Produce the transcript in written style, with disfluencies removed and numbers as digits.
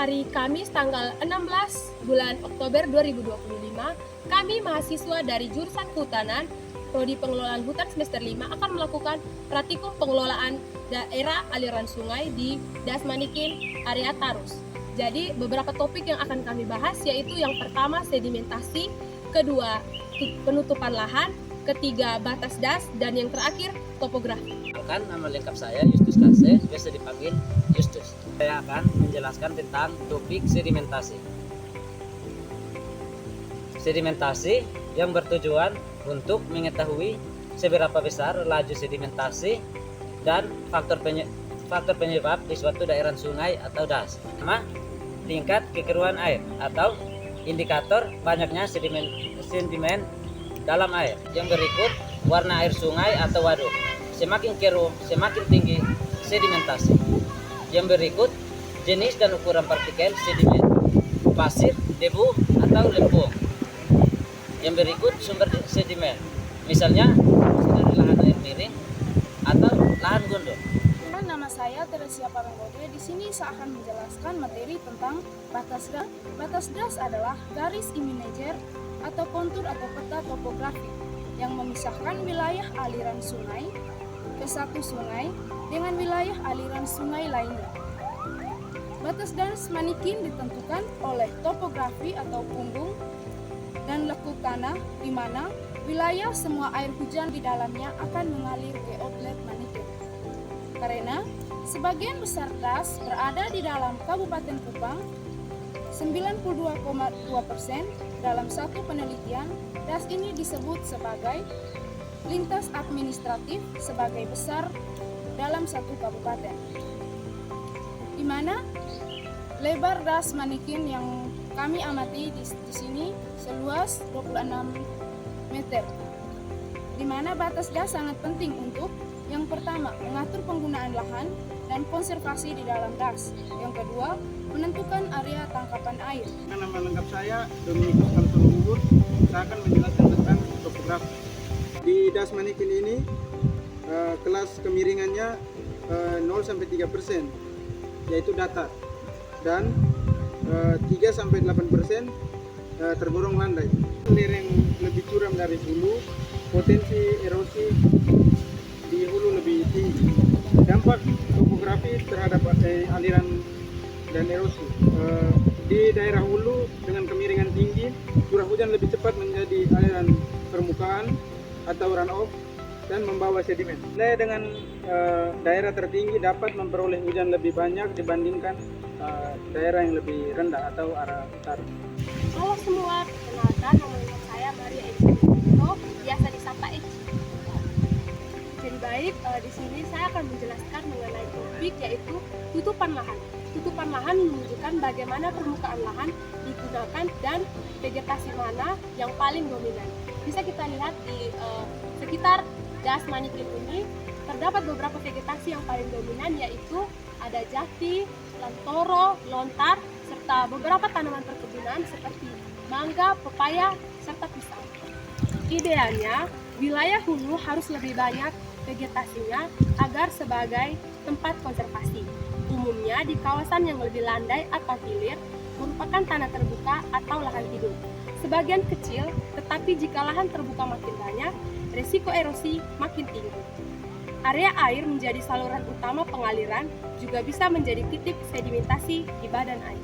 Hari Kamis tanggal 16 bulan Oktober 2025, kami mahasiswa dari jurusan Kehutanan, Prodi Pengelolaan Hutan semester 5 akan melakukan praktikum pengelolaan daerah aliran sungai di Das Manikin, area Tarus. Jadi beberapa topik yang akan kami bahas yaitu yang pertama sedimentasi, kedua penutupan lahan, ketiga batas das, dan yang terakhir topografi. Nama lengkap saya Justus Kase, biasa dipanggil Justus. Saya akan menjelaskan tentang topik sedimentasi. Sedimentasi yang bertujuan untuk mengetahui seberapa besar laju sedimentasi dan faktor penyebab di suatu daerah sungai atau das. Pertama, tingkat kekeruan air atau indikator banyaknya sedimen dalam air. Yang berikut, warna air sungai atau waduk. Semakin keruh, semakin tinggi sedimentasi. Yang berikut, jenis dan ukuran partikel sedimen, pasir, debu, atau lempung. Yang berikut, sumber sedimen, misalnya dari lahan air miring atau lahan gundul. Nama saya Teresia Paranggode. Di sini saya akan menjelaskan materi tentang batas das. Batas das adalah garis imager atau kontur atau peta topografi yang memisahkan wilayah aliran sungai ke satu sungai dengan wilayah aliran sungai lainnya. Batas Das Manikin ditentukan oleh topografi atau punggung dan lekuk tanah di mana wilayah semua air hujan di dalamnya akan mengalir ke outlet Manikin. Karena sebagian besar das berada di dalam Kabupaten Kupang, 92,2% dalam satu penelitian, das ini disebut sebagai lintas administratif sebagai besar dalam satu kabupaten, di mana lebar das Manikin yang kami amati di sini seluas 26 meter, di mana batas das sangat penting untuk yang pertama mengatur penggunaan lahan dan konservasi di dalam das, yang kedua menentukan area tangkapan air. Nama lengkap saya Dominikus Kaltolungur. Saya akan menjelaskan tentang topografi. Di Das Manikin ini kelas kemiringannya 0-3%, yaitu datar, dan 3-8% tergolong landai. Lereng lebih curam dari hulu, potensi erosi di hulu lebih tinggi. Dampak topografi terhadap aliran dan erosi. Di daerah hulu dengan kemiringan tinggi, curah hujan lebih cepat menjadi aliran permukaan atau runoff dan membawa sedimen. Wilayah dengan daerah tertinggi dapat memperoleh hujan lebih banyak dibandingkan daerah yang lebih rendah atau arah utara. Halo semua, kenalkan nama saya Maria Eko, biasa disapa Eci. Jadi baik, di sini saya akan menjelaskan mengenai topik yaitu tutupan lahan. Tutupan lahan menunjukkan bagaimana permukaan lahan digunakan dan vegetasi mana yang paling dominan. Bisa kita lihat di sekitar Das Manikin ini terdapat beberapa vegetasi yang paling dominan, yaitu ada jati, lantoro, lontar, serta beberapa tanaman perkebunan seperti mangga, pepaya, serta pisang. Idealnya, wilayah hulu harus lebih banyak vegetasinya agar sebagai tempat konservasi. Umumnya di kawasan yang lebih landai atau hilir merupakan tanah terbuka atau lahan hidup. Sebagian kecil, tetapi jika lahan terbuka makin banyak, risiko erosi makin tinggi. Area air menjadi saluran utama pengaliran, juga bisa menjadi titik sedimentasi di badan air.